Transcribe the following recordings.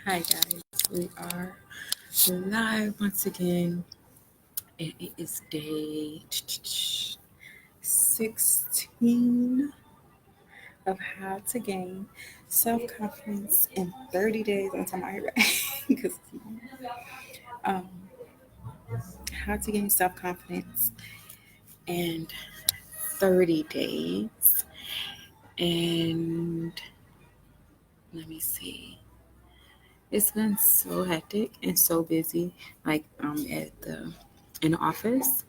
Hi guys, we are live once again, and it is day 16 of how to gain self-confidence in 30 days. I'm talking about it right because um, how to gain self-confidence in 30 days, and let me see. It's been so hectic and so busy, like in the office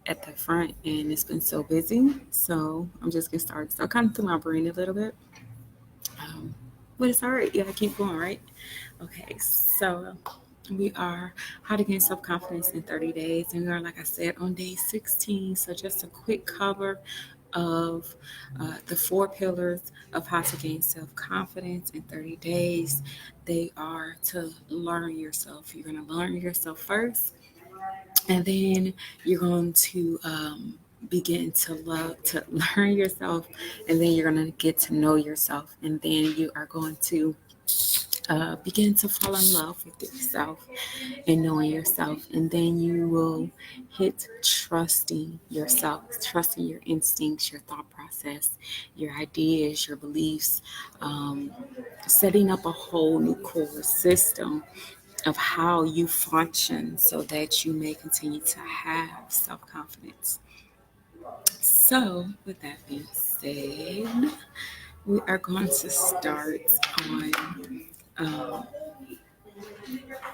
at the front, and it's been so busy. So I'm just getting started. So I kind of threw my brain a little bit, um, but it's all right. You gotta keep going, right? Okay, so we are how to gain self confidence in 30 days, and we are, like I said, on day 16. So just a quick cover of the four pillars of how to gain self confidence in 30 days. They are to learn yourself. You're going to learn yourself first, and then you're going to begin to love to learn yourself, and then you're going to get to know yourself, and then you are going to begin to fall in love with yourself and knowing yourself, and then you will hit trusting yourself, trusting your instincts, your thought process, your ideas, your beliefs, um, setting up a whole new core system of how you function so that you may continue to have self-confidence. So with that being said, we are going to start on um,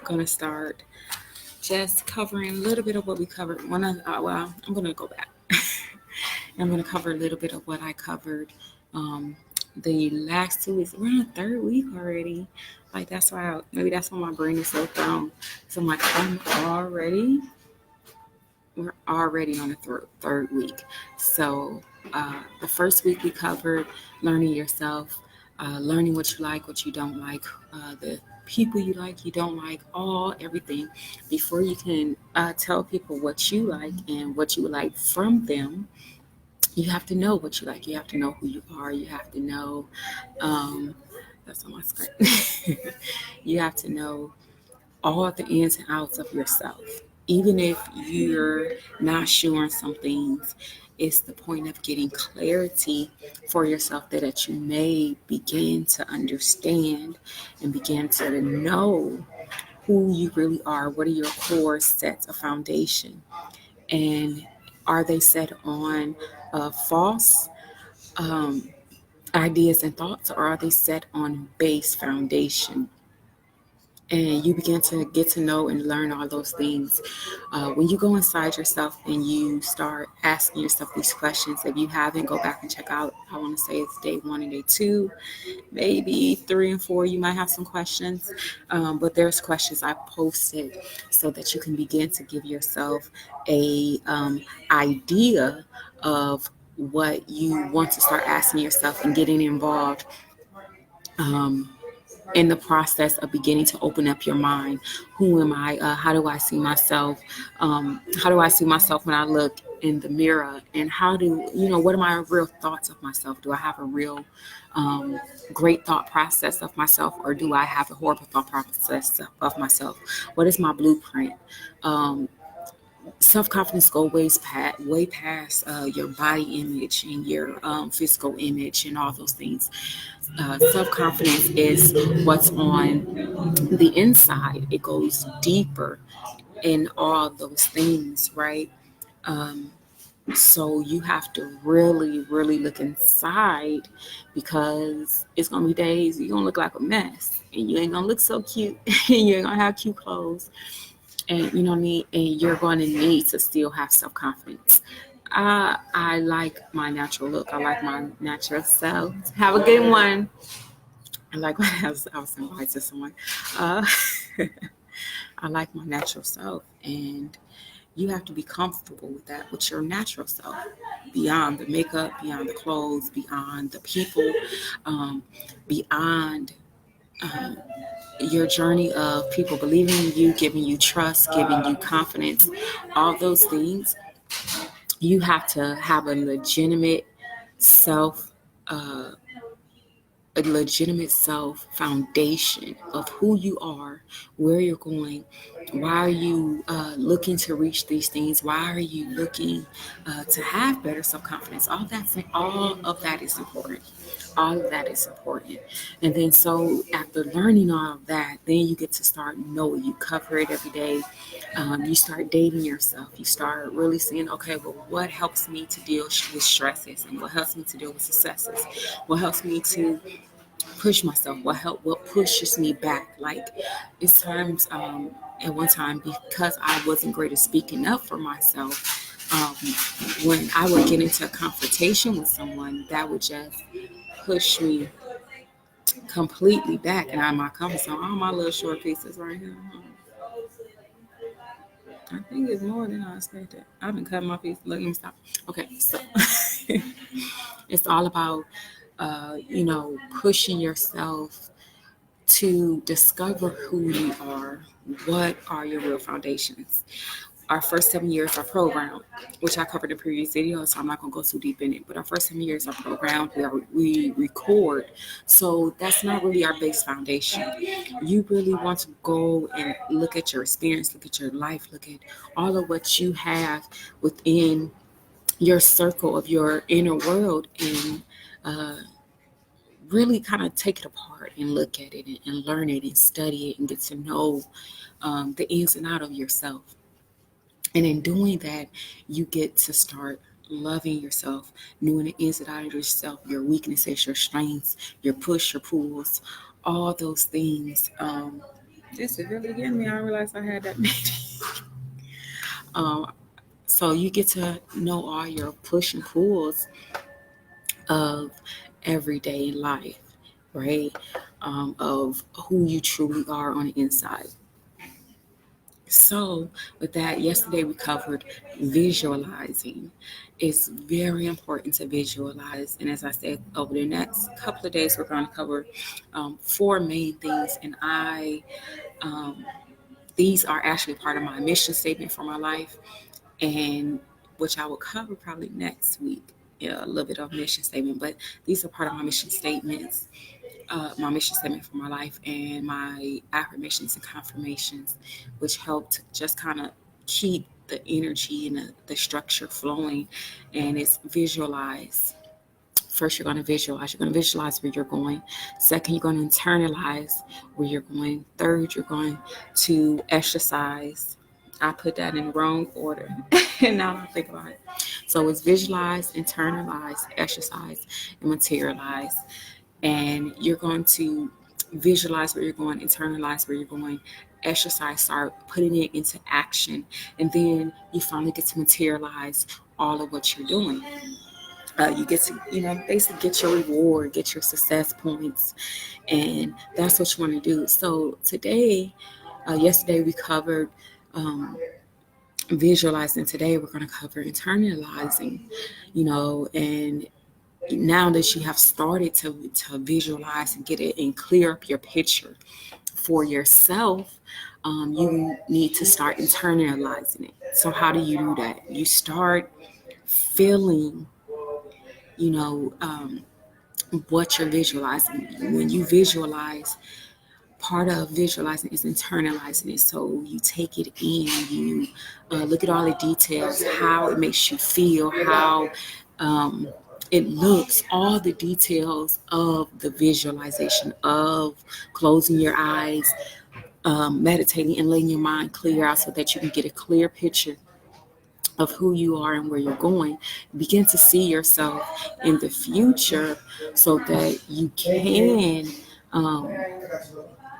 going to start just covering a little bit of what we covered. I'm going to go back. I'm going to cover a little bit of what I covered the last 2 weeks. We're in the third week already. Like maybe that's why my brain is so thrown. So I'm like, we're already on the third week. So the first week we covered learning yourself, learning what you like, what you don't like, the people you like, you don't like, everything. Before you can tell people what you like and what you would like from them, you have to know what you like. You have to know who you are. You have to know, that's on my screen. You have to know all the ins and outs of yourself. Even if you're not sure on some things, it's the point of getting clarity for yourself that you may begin to understand and begin to know who you really are. What are your core sets of foundation? And are they set on false um, ideas and thoughts, or are they set on base foundation? And you begin to get to know and learn all those things. When you go inside yourself and you start asking yourself these questions, if you haven't, go back and check out, I want to say it's day 1 and day 2, maybe 3 and 4, you might have some questions. But there's questions I posted so that you can begin to give yourself a idea of what you want to start asking yourself and getting involved. In the process of beginning to open up your mind. Who am I? How do I see myself? How do I see myself when I look in the mirror? And what are my real thoughts of myself? Do I have a real great thought process of myself, or do I have a horrible thought process of myself? What is my blueprint? Self-confidence goes way past your body image and your physical image and all those things. Self-confidence is what's on the inside. It goes deeper in all those things, right? Um, so you have to really, really look inside, because it's going to be days you're going to look like a mess, and you ain't going to look so cute, and you ain't going to have cute clothes, and you know what I mean? And you're going to need to still have self-confidence. I like my natural look. I like my natural self. Have a good one. I like when I was invited to someone. Uh, I like my natural self, and you have to be comfortable with that, with your natural self, beyond the makeup, beyond the clothes, beyond the people, beyond um, your journey of people believing in you, giving you trust, giving you confidence, all those things. You have to have a legitimate self. a legitimate self foundation of who you are, where you're going, why are you looking to reach these things, why are you looking to have better self-confidence, all of that is important. All of that is important. And then so after learning all of that, then you get to start knowing. You cover it every day. You start dating yourself. You start really seeing, okay, well, what helps me to deal with stresses, and what helps me to deal with successes, what helps me to push myself, what pushes me back. Like it's times at one time, because I wasn't great at speaking up for myself, when I would get into a confrontation with someone, that would just push me completely back and out of my comfort zone. All my little short pieces right here. I think it's more than I expected. I've been cutting my piece. Let me stop. Okay, so it's all about, pushing yourself to discover who you are. What are your real foundations? Our first 7 years are programmed, which I covered in previous videos, so I'm not going to go too deep in it. But our first 7 years are programmed, we record. So that's not really our base foundation. You really want to go and look at your experience, look at your life, look at all of what you have within your circle of your inner world, and really kind of take it apart and look at it and learn it and study it and get to know the ins and out of yourself. And in doing that, you get to start loving yourself, knowing the ins and out of yourself, your weaknesses, your strengths, your push, your pulls, all those things. This is really getting me. I realized I had that many. So you get to know all your push and pulls of everyday life, right? Of who you truly are on the inside. So, with that, yesterday we covered visualizing. It's very important to visualize. And as I said, over the next couple of days, we're going to cover 4 main things. And these are actually part of my mission statement for my life, and which I will cover probably next week. Yeah, a little bit of mission statement, but these are part of my mission statements. My mission statement for my life and my affirmations and confirmations, which help to just kind of keep the energy and the structure flowing. And it's visualize. First, you're going to visualize. You're going to visualize where you're going. Second, you're going to internalize where you're going. Third, you're going to exercise. I put that in the wrong order. And now I think about it. So it's visualize, internalize, exercise, and materialize. And you're going to visualize where you're going, internalize where you're going, exercise, start putting it into action, and then you finally get to materialize all of what you're doing. You get to, basically get your reward, get your success points, and that's what you want to do. So today, yesterday we covered visualizing. Today we're going to cover internalizing, and now that you have started to visualize and get it and clear up your picture for yourself, you need to start internalizing it. So how do you do that? You start feeling, what you're visualizing. When you visualize, part of visualizing is internalizing it. So you take it in, you look at all the details, how it makes you feel, how it looks, all the details of the visualization, of closing your eyes, meditating and letting your mind clear out so that you can get a clear picture of who you are and where you're going. Begin to see yourself in the future so that you can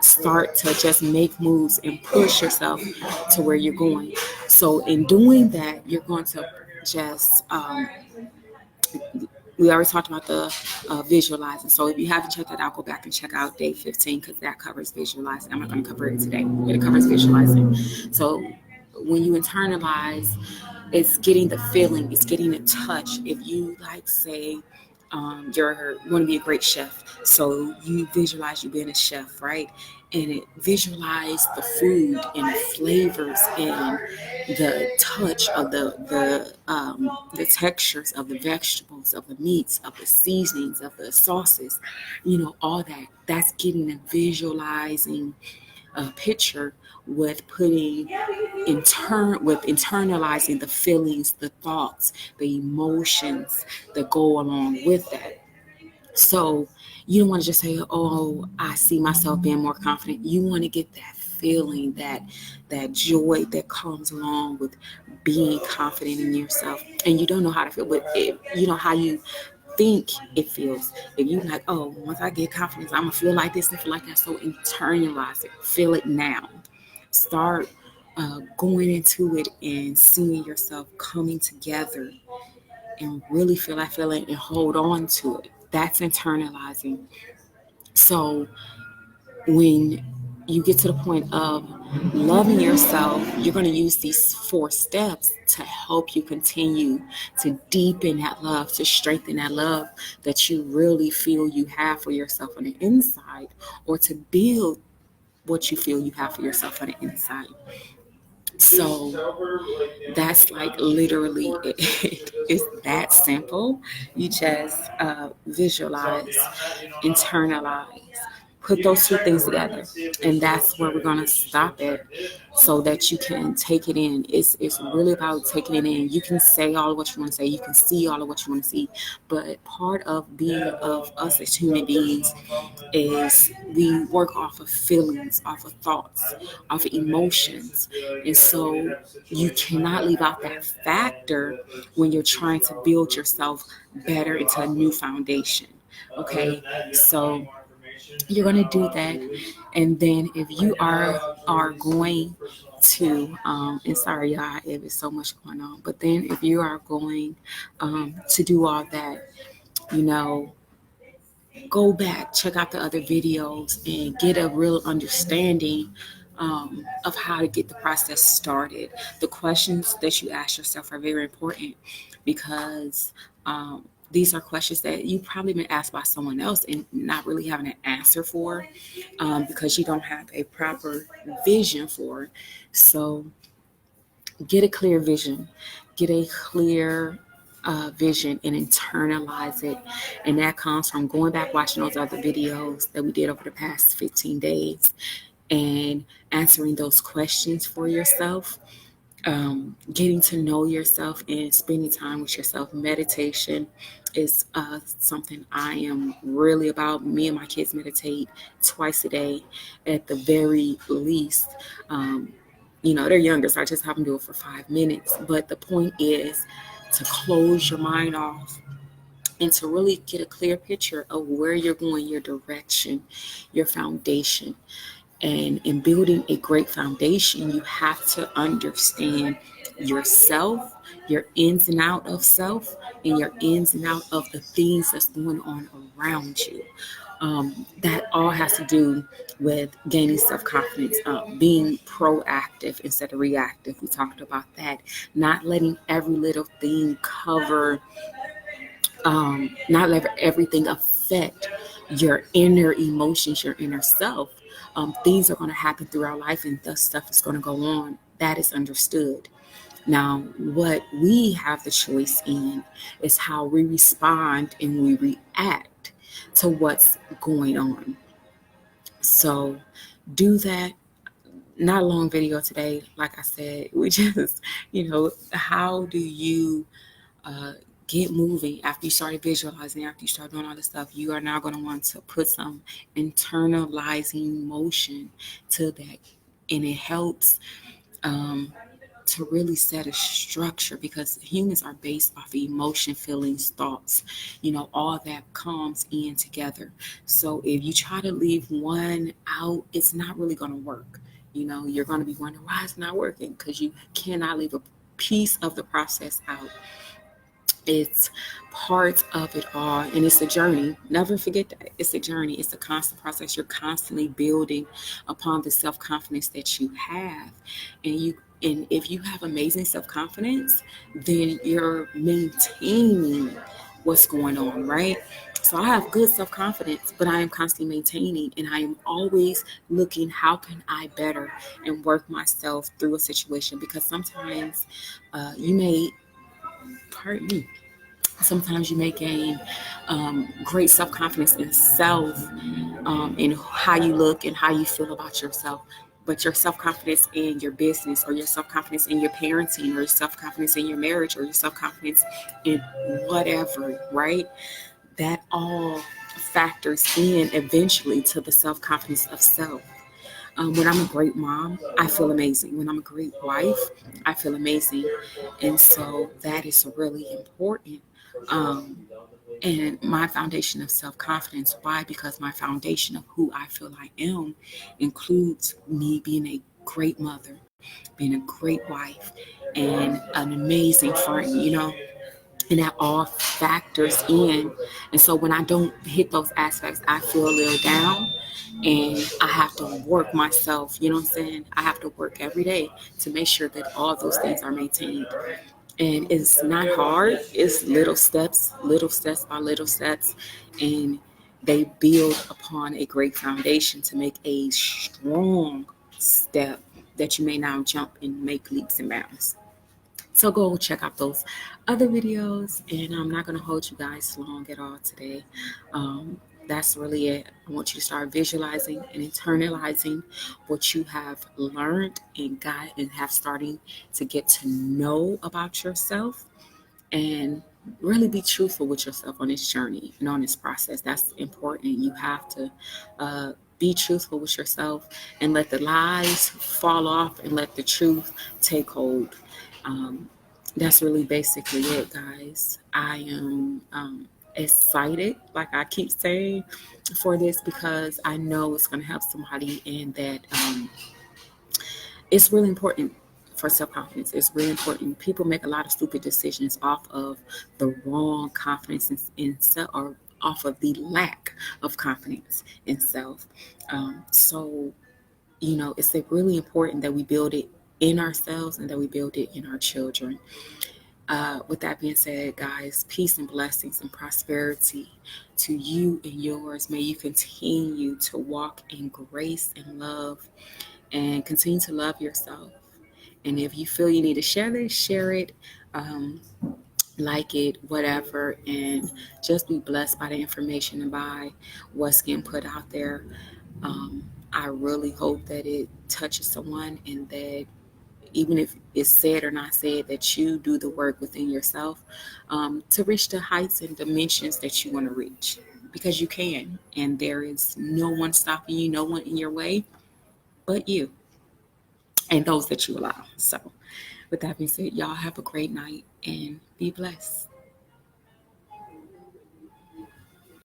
start to just make moves and push yourself to where you're going. So in doing that, you're going to just we already talked about the visualizing. So if you haven't checked that out, go back and check out day 15, because that covers visualizing. I'm not going to cover it today, but it covers visualizing. So when you internalize, it's getting the feeling, it's getting a touch. If you say you want to be a great chef. So you visualize you being a chef, right? And it visualize the food and the flavors and the touch of the textures of the vegetables, of the meats, of the seasonings, of the sauces, all that. That's getting and visualizing a picture with internalizing the feelings, the thoughts, the emotions that go along with that. So you don't want to just say, "Oh, I see myself being more confident." You want to get that feeling, that joy that comes along with being confident in yourself. And you don't know how to feel, but you know how you think it feels. If you like, "Oh, once I get confidence, I'm gonna feel like this and feel like that." So internalize it, feel it now. Start going into it and seeing yourself coming together and really feel that feeling and hold on to it. That's internalizing. So when you get to the point of loving yourself, you're going to use these 4 steps to help you continue to deepen that love, to strengthen that love that you really feel you have for yourself on the inside, or to build what you feel you have for yourself on the inside. So that's like literally it. It's that simple. You just visualize, internalize, put those 2 things together, and that's where we're gonna stop it, so that you can take it in. It's really about taking it in. You can say all of what you want to say. You can see all of what you want to see, but part of being of us as human beings is we work off of feelings, off of thoughts, off of emotions. And so you cannot leave out that factor when you're trying to build yourself better into a new foundation. Okay, so you're going to do that. And then if you are going to and sorry y'all if it's so much going on, but then if you are going to do all that, you know go back, check out the other videos, and get a real understanding of how to get the process started. The questions that you ask yourself are very important because these are questions that you've probably been asked by someone else and not really having an answer for, because you don't have a proper vision for it. So get a clear vision, get a clear vision and internalize it. And that comes from going back, watching those other videos that we did over the past 15 days and answering those questions for yourself, getting to know yourself and spending time with yourself. Meditation is something I am really about. Me and my kids meditate twice a day at the very least. They're younger, so I just have them do it for 5 minutes. But the point is to close your mind off and to really get a clear picture of where you're going, your direction, your foundation. And in building a great foundation, you have to understand yourself, your ins and out of self, and your ins and out of the things that's going on around you. That all has to do with gaining self-confidence, being proactive instead of reactive. We talked about that. Not letting every little thing not let everything affect your inner emotions, your inner self. Things are going to happen through our life, and thus stuff is going to go on. That is understood. Now, what we have the choice in is how we respond and we react to what's going on. So do that. Not a long video today. Like I said, we just, how do you uh, get moving after you started visualizing, after you start doing all this stuff? You are now going to want to put some internalizing motion to that. And it helps to really set a structure, because humans are based off of emotion, feelings, thoughts, all that comes in together. So if you try to leave one out, it's not really going to work. You're going to be wondering why it's not working, because you cannot leave a piece of the process out. It's part of it all, and it's a journey. Never forget that. It's a journey. It's a constant process. You're constantly building upon the self-confidence that you have. And if you have amazing self-confidence, then you're maintaining what's going on, right? So I have good self confidence, but I am constantly maintaining, and I am always looking how can I better and work myself through a situation, because sometimes you may, pardon me, sometimes you may gain great self confidence in self, in how you look and how you feel about yourself. But your self confidence in your business, or your self confidence in your parenting, or your self confidence in your marriage, or your self confidence in whatever, right? That all factors in eventually to the self confidence of self. When I'm a great mom, I feel amazing. When I'm a great wife, I feel amazing. And so that is really important. Um, and my foundation of self confidence, why? Because my foundation of who I feel I am includes me being a great mother, being a great wife, and an amazing friend, and that all factors in. And so when I don't hit those aspects, I feel a little down, and I have to work myself, you know what I'm saying? I have to work every day to make sure that all those things are maintained. And it's not hard, it's little steps by little steps, and they build upon a great foundation to make a strong step that you may now jump and make leaps and bounds. So go check out those other videos, and I'm not going to hold you guys long at all today. That's really it. I want you to start visualizing and internalizing what you have learned and got and have starting to get to know about yourself, and really be truthful with yourself on this journey and on this process. That's important. You have to be truthful with yourself and let the lies fall off and let the truth take hold. Um, that's really basically it, guys. I am excited, like I keep saying, for this, because I know it's going to help somebody, and that it's really important for self confidence. It's really important. People make a lot of stupid decisions off of the wrong confidence in self, or off of the lack of confidence in self. So, it's like really important that we build it in ourselves and that we build it in our children. With that being said, guys, peace and blessings and prosperity to you and yours. May you continue to walk in grace and love, and continue to love yourself. And if you feel you need to share this, share it, like it, whatever, and just be blessed by the information and by what's getting put out there. I really hope that it touches someone, and that even if it's said or not said, that you do the work within yourself, to reach the heights and dimensions that you want to reach, because you can, and there is no one stopping you, no one in your way but you and those that you allow. So with that being said, y'all have a great night and be blessed.